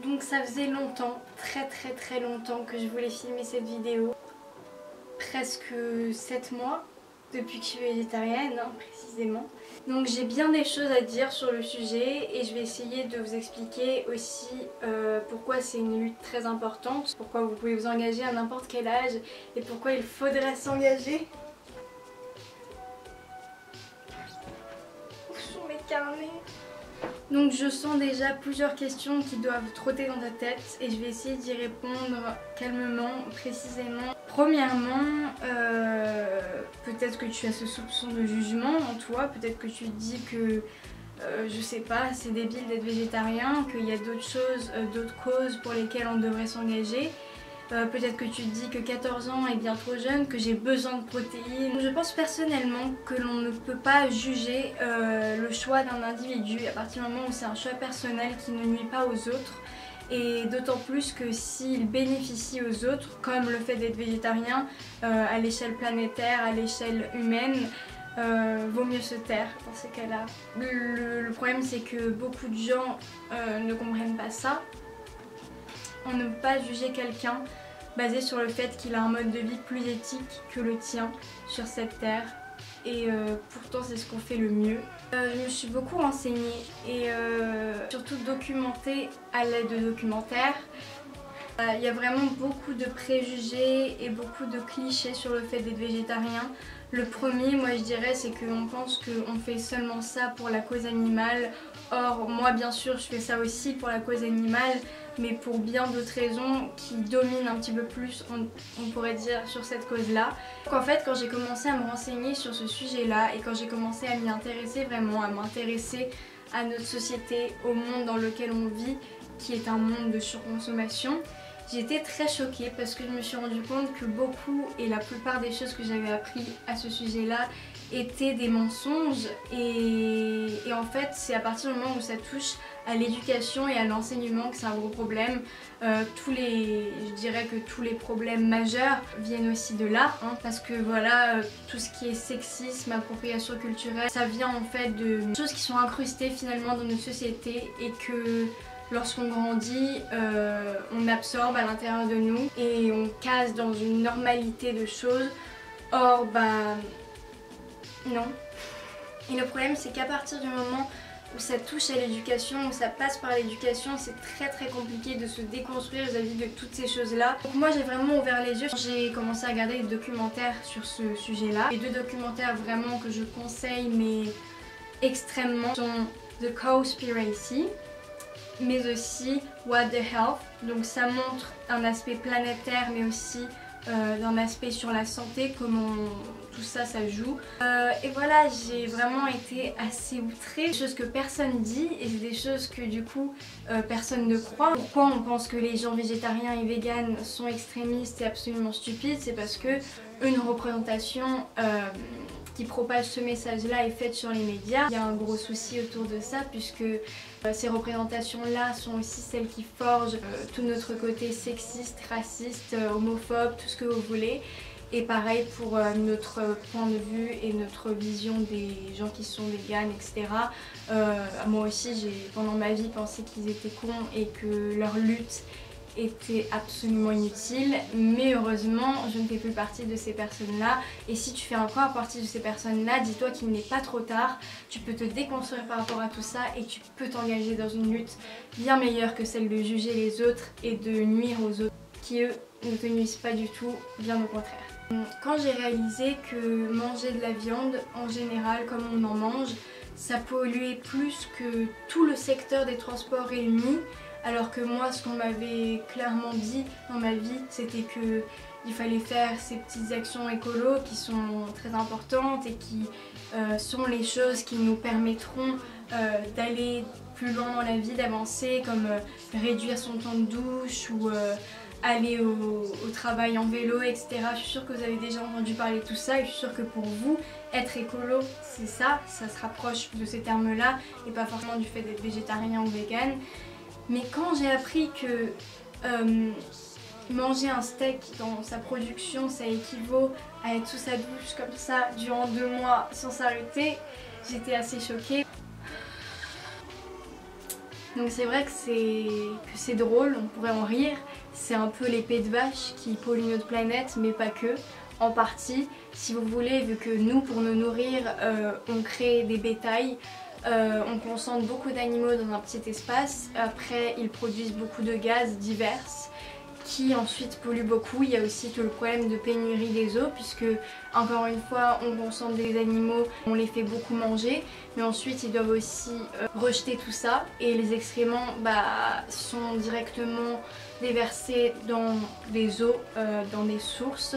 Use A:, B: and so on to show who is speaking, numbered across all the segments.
A: Donc ça faisait longtemps, très longtemps que je voulais filmer cette vidéo. Presque 7 mois depuis que je suis végétarienne, hein, précisément. Donc j'ai bien des choses à dire sur le sujet et je vais essayer de vous expliquer aussi pourquoi c'est une lutte très importante, pourquoi vous pouvez vous engager à n'importe quel âge et pourquoi il faudrait s'engager. Où sont mes carnets ? Donc je sens déjà plusieurs questions qui doivent trotter dans ta tête et je vais essayer d'y répondre calmement, précisément. Premièrement, peut-être que tu as ce soupçon de jugement en toi, peut-être que tu te dis que, je sais pas, c'est débile d'être végétarien, qu'il y a d'autres choses, d'autres causes pour lesquelles on devrait s'engager. Peut-être que tu te dis que 14 ans est bien trop jeune, que j'ai besoin de protéines. Je pense personnellement que l'on ne peut pas juger le choix d'un individu à partir du moment où c'est un choix personnel qui ne nuit pas aux autres. Et d'autant plus que s'il bénéficie aux autres, comme le fait d'être végétarien à l'échelle planétaire, à l'échelle humaine, vaut mieux se taire dans ces cas-là. Le problème c'est que beaucoup de gens ne comprennent pas ça. On ne peut pas juger quelqu'un basé sur le fait qu'il a un mode de vie plus éthique que le tien sur cette terre. Et pourtant c'est ce qu'on fait le mieux. Je me suis beaucoup renseignée et surtout documentée à l'aide de documentaires. Il y a vraiment beaucoup de préjugés et beaucoup de clichés sur le fait d'être végétarien. Le premier, moi je dirais, c'est qu'on pense qu'on fait seulement ça pour la cause animale. Or, moi bien sûr, je fais ça aussi pour la cause animale, mais pour bien d'autres raisons qui dominent un petit peu plus, on pourrait dire, sur cette cause-là. Donc en fait, quand j'ai commencé à me renseigner sur ce sujet-là et quand j'ai commencé à m'y intéresser vraiment, à m'intéresser à notre société, au monde dans lequel on vit, qui est un monde de surconsommation, j'ai été très choquée parce que je me suis rendu compte que beaucoup et la plupart des choses que j'avais appris à ce sujet-là étaient des mensonges et en fait c'est à partir du moment où ça touche à l'éducation et à l'enseignement que c'est un gros problème. Je dirais que tous les problèmes majeurs viennent aussi de là, hein, parce que voilà, tout ce qui est sexisme, appropriation culturelle, ça vient en fait de choses qui sont incrustées finalement dans notre société et que lorsqu'on grandit, on absorbe à l'intérieur de nous et on casse dans une normalité de choses. Or, bah non. Et le problème c'est qu'à partir du moment où ça touche à l'éducation, où ça passe par l'éducation, c'est très compliqué de se déconstruire vis-à-vis de toutes ces choses-là. Donc moi j'ai vraiment ouvert les yeux, j'ai commencé à regarder des documentaires sur ce sujet-là. Les deux documentaires vraiment que je conseille mais extrêmement sont The Cowspiracy, mais aussi What the Health. Donc ça montre un aspect planétaire mais aussi d'un aspect sur la santé, comment tout ça joue. Et voilà, j'ai vraiment été assez outrée. Des choses que personne dit et c'est des choses que du coup personne ne croit. Pourquoi on pense que les gens végétariens et véganes sont extrémistes et absolument stupides? C'est parce que une représentation qui propage ce message-là est faite sur les médias. Il y a un gros souci autour de ça puisque ces représentations-là sont aussi celles qui forgent tout notre côté sexiste, raciste, homophobe, tout ce que vous voulez. Et pareil pour notre point de vue et notre vision des gens qui sont véganes, etc. Moi aussi j'ai pendant ma vie pensé qu'ils étaient cons et que leur lutte était absolument inutile, mais heureusement je ne fais plus partie de ces personnes-là. Et si tu fais encore partie de ces personnes-là, dis-toi qu'il n'est pas trop tard, tu peux te déconstruire par rapport à tout ça et tu peux t'engager dans une lutte bien meilleure que celle de juger les autres et de nuire aux autres qui eux ne te nuisent pas du tout, bien au contraire. Quand j'ai réalisé que manger de la viande en général comme on en mange, ça polluait plus que tout le secteur des transports réunis, alors que moi ce qu'on m'avait clairement dit dans ma vie c'était que il fallait faire ces petites actions écolo qui sont très importantes et qui sont les choses qui nous permettront d'aller plus loin dans la vie, d'avancer, comme réduire son temps de douche ou aller au travail en vélo, etc. Je suis sûre que vous avez déjà entendu parler de tout ça et je suis sûre que pour vous, être écolo, c'est ça se rapproche de ces termes-là et pas forcément du fait d'être végétarien ou vegan. Mais quand j'ai appris que manger un steak dans sa production, ça équivaut à être sous sa douche comme ça durant 2 mois sans s'arrêter, j'étais assez choquée. Donc c'est vrai que c'est drôle, on pourrait en rire. C'est un peu l'épée de vache qui pollue notre planète, mais pas que. En partie, si vous voulez, vu que nous, pour nous nourrir, on crée des bétails, on concentre beaucoup d'animaux dans un petit espace. Après, ils produisent beaucoup de gaz divers qui ensuite polluent beaucoup. Il y a aussi tout le problème de pénurie des eaux, puisque encore une fois, on concentre des animaux, on les fait beaucoup manger, mais ensuite ils doivent aussi rejeter tout ça, et les excréments sont directement déversés dans des eaux, dans des sources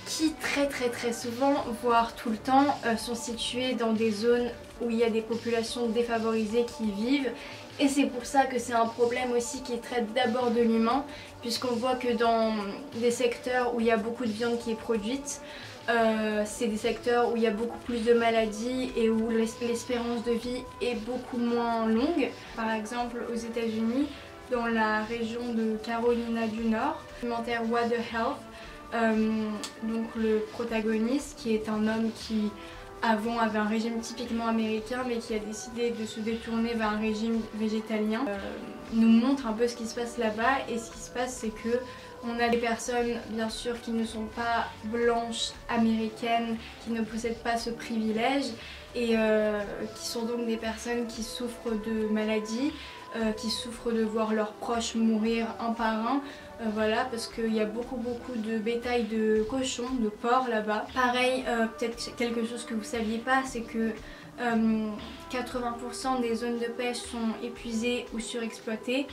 A: qui très souvent, voire tout le temps, sont situées dans des zones où il y a des populations défavorisées qui vivent. Et c'est pour ça que c'est un problème aussi qui traite d'abord de l'humain, puisqu'on voit que dans des secteurs où il y a beaucoup de viande qui est produite, c'est des secteurs où il y a beaucoup plus de maladies et où l'espérance de vie est beaucoup moins longue. Par exemple aux États-Unis, dans la région de Carolina du Nord, le documentaire What the Health, donc le protagoniste qui est un homme qui avant avait un régime typiquement américain mais qui a décidé de se détourner vers un régime végétalien, nous montre un peu ce qui se passe là-bas. Et ce qui se passe, c'est que on a des personnes bien sûr qui ne sont pas blanches américaines, qui ne possèdent pas ce privilège et qui sont donc des personnes qui souffrent de maladies, qui souffrent de voir leurs proches mourir un par un. Voilà, parce qu'il y a beaucoup de bétail de cochons, de porcs là-bas. Pareil, peut-être quelque chose que vous saviez pas, c'est que 80% des zones de pêche sont épuisées ou surexploitées.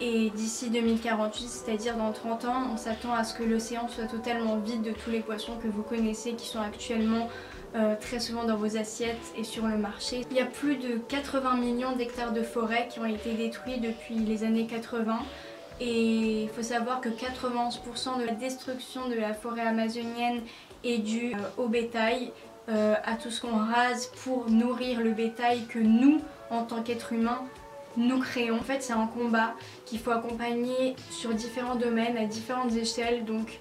A: Et d'ici 2048, c'est-à-dire dans 30 ans, on s'attend à ce que l'océan soit totalement vide de tous les poissons que vous connaissez, qui sont actuellement très souvent dans vos assiettes et sur le marché. Il y a plus de 80 millions d'hectares de forêt qui ont été détruits depuis les années 80. Et il faut savoir que 91% de la destruction de la forêt amazonienne est due au bétail, à tout ce qu'on rase pour nourrir le bétail que nous, en tant qu'êtres humains, nous créons. En fait, c'est un combat qu'il faut accompagner sur différents domaines, à différentes échelles. Donc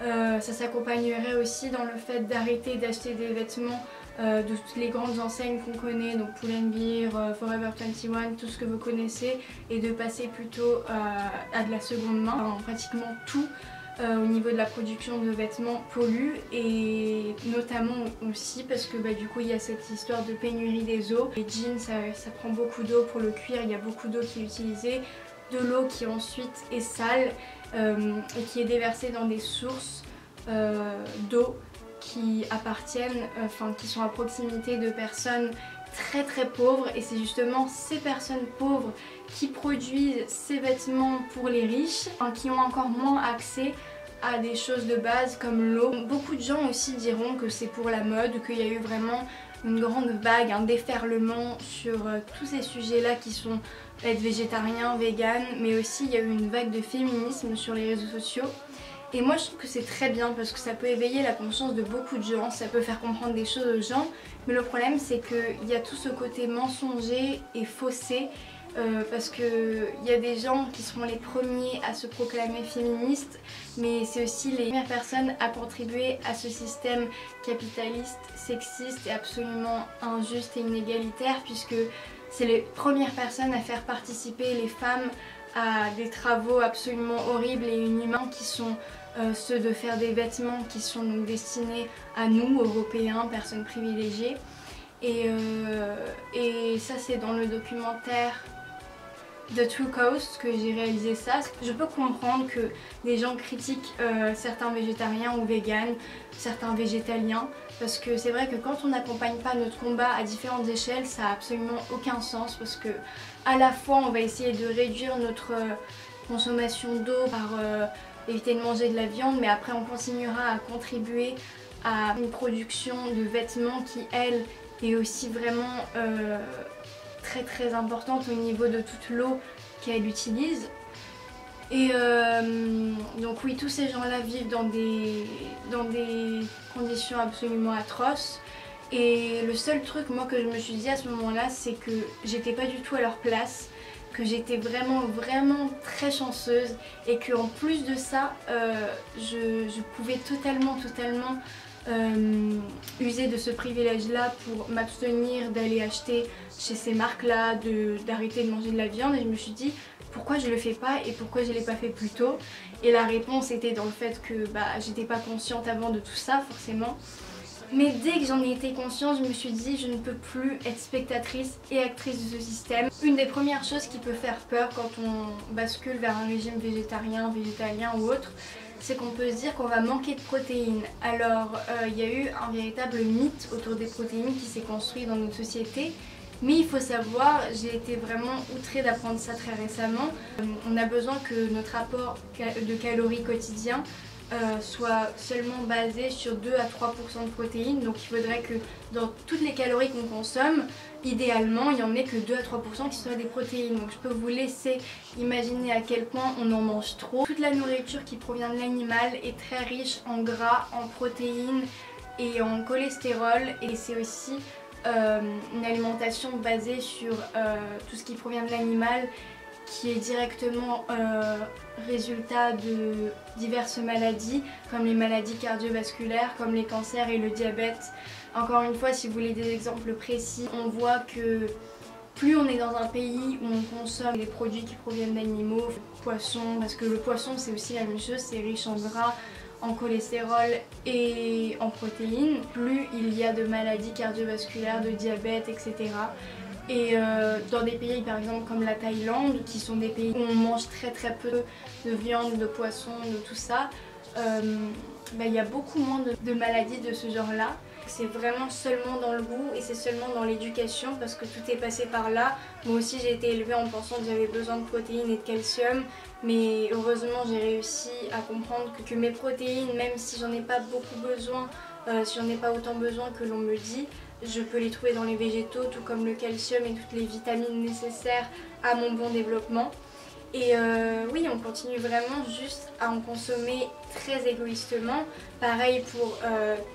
A: ça s'accompagnerait aussi dans le fait d'arrêter d'acheter des vêtements de toutes les grandes enseignes qu'on connaît, donc Pull&Bear, Forever 21, tout ce que vous connaissez, et de passer plutôt à de la seconde main. Enfin, pratiquement tout au niveau de la production de vêtements pollue, et notamment aussi parce que du coup il y a cette histoire de pénurie des eaux. Les jeans ça prend beaucoup d'eau pour le cuir, il y a beaucoup d'eau qui est utilisée, de l'eau qui ensuite est sale et qui est déversée dans des sources d'eau qui appartiennent, qui sont à proximité de personnes très pauvres, et c'est justement ces personnes pauvres qui produisent ces vêtements pour les riches, qui ont encore moins accès à des choses de base comme l'eau. Beaucoup de gens aussi diront que c'est pour la mode, qu'il y a eu vraiment une grande vague, un déferlement sur tous ces sujets-là qui sont être végétarien, vegan, mais aussi il y a eu une vague de féminisme sur les réseaux sociaux. Et moi je trouve que c'est très bien parce que ça peut éveiller la conscience de beaucoup de gens, ça peut faire comprendre des choses aux gens, mais le problème c'est qu'il y a tout ce côté mensonger et faussé, parce qu'il y a des gens qui seront les premiers à se proclamer féministes, mais c'est aussi les premières personnes à contribuer à ce système capitaliste, sexiste et absolument injuste et inégalitaire, puisque c'est les premières personnes à faire participer les femmes à des travaux absolument horribles et inhumains qui sont ceux de faire des vêtements qui sont donc destinés à nous, Européens, personnes privilégiées. Et ça c'est dans le documentaire The True Cost que j'ai réalisé ça. Je peux comprendre que des gens critiquent certains végétariens ou véganes, certains végétaliens, parce que c'est vrai que quand on n'accompagne pas notre combat à différentes échelles, ça a absolument aucun sens, parce que à la fois on va essayer de réduire notre consommation d'eau par éviter de manger de la viande, mais après on continuera à contribuer à une production de vêtements qui elle est aussi vraiment très importante au niveau de toute l'eau qu'elle utilise. Et donc oui, tous ces gens-là vivent dans des conditions absolument atroces. Et le seul truc moi que je me suis dit à ce moment-là, c'est que j'étais pas du tout à leur place, que j'étais vraiment très chanceuse, et qu'en plus de ça, je pouvais totalement user de ce privilège-là pour m'abstenir d'aller acheter chez ces marques-là, d'arrêter de manger de la viande. Et je me suis dit pourquoi je le fais pas et pourquoi je l'ai pas fait plus tôt. Et la réponse était dans le fait que j'étais pas consciente avant de tout ça forcément. Mais dès que j'en ai été consciente, je me suis dit je ne peux plus être spectatrice et actrice de ce système. Une des premières choses qui peut faire peur quand on bascule vers un régime végétarien, végétalien ou autre, c'est qu'on peut se dire qu'on va manquer de protéines. Alors il y a eu un véritable mythe autour des protéines qui s'est construit dans notre société. Mais il faut savoir, j'ai été vraiment outrée d'apprendre ça très récemment. On a besoin que notre apport de calories quotidien soit seulement basé sur 2 à 3% de protéines. Donc il faudrait que dans toutes les calories qu'on consomme, idéalement il n'y en ait que 2 à 3% qui soient des protéines. Donc je peux vous laisser imaginer à quel point on en mange trop. Toute la nourriture qui provient de l'animal est très riche en gras, en protéines et en cholestérol. Et c'est aussi une alimentation basée sur tout ce qui provient de l'animal qui est directement résultat de diverses maladies comme les maladies cardiovasculaires, comme les cancers et le diabète. Encore une fois, si vous voulez des exemples précis, on voit que plus on est dans un pays où on consomme des produits qui proviennent d'animaux, poissons, parce que le poisson c'est aussi la même chose, c'est riche en gras, en cholestérol et en protéines, plus il y a de maladies cardiovasculaires, de diabète, etc. Et dans des pays par exemple comme la Thaïlande, qui sont des pays où on mange très peu de viande, de poisson, de tout ça, il y a beaucoup moins de maladies de ce genre là. C'est vraiment seulement dans le goût et c'est seulement dans l'éducation parce que tout est passé par là. Moi aussi j'ai été élevée en pensant que j'avais besoin de protéines et de calcium, mais heureusement j'ai réussi à comprendre que mes protéines, même si j'en ai pas beaucoup besoin, si j'en ai pas autant besoin que l'on me dit, je peux les trouver dans les végétaux, tout comme le calcium et toutes les vitamines nécessaires à mon bon développement. Et oui, on continue vraiment juste à en consommer très égoïstement. Pareil pour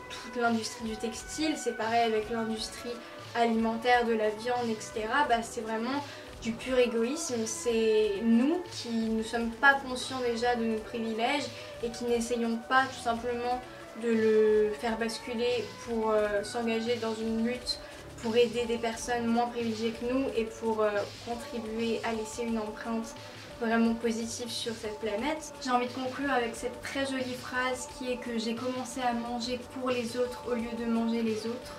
A: toute l'industrie du textile, c'est pareil avec l'industrie alimentaire, de la viande, etc. C'est vraiment du pur égoïsme. C'est nous qui ne sommes pas conscients déjà de nos privilèges et qui n'essayons pas tout simplement de le faire basculer pour s'engager dans une lutte pour aider des personnes moins privilégiées que nous et pour contribuer à laisser une empreinte vraiment positive sur cette planète. J'ai envie de conclure avec cette très jolie phrase qui est que j'ai commencé à manger pour les autres au lieu de manger les autres,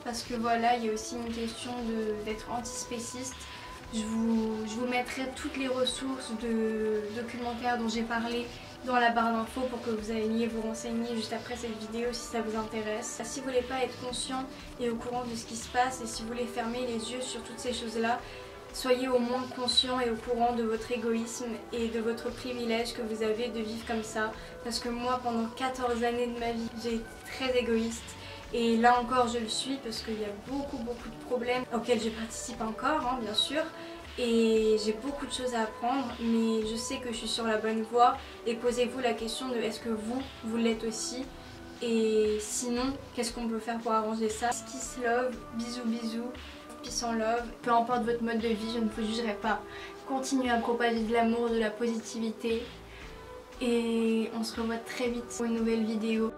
A: parce que voilà, il y a aussi une question d'être antispéciste. Je vous mettrai toutes les ressources de documentaires dont j'ai parlé dans la barre d'infos pour que vous alliez vous renseigner juste après cette vidéo si ça vous intéresse. Si vous voulez pas être conscient et au courant de ce qui se passe et si vous voulez fermer les yeux sur toutes ces choses-là, soyez au moins conscient et au courant de votre égoïsme et de votre privilège que vous avez de vivre comme ça. Parce que moi, pendant 14 années de ma vie, j'ai été très égoïste. Et là encore, je le suis parce qu'il y a beaucoup de problèmes auxquels je participe encore, bien sûr. Et j'ai beaucoup de choses à apprendre, mais je sais que je suis sur la bonne voie. Et posez-vous la question de est-ce que vous l'êtes aussi? Et sinon, qu'est-ce qu'on peut faire pour arranger ça? Kiss love, bisous bisous. Peace and love. Peu importe votre mode de vie, je ne vous jugerai pas. Continuez à propager de l'amour, de la positivité. Et on se revoit très vite pour une nouvelle vidéo.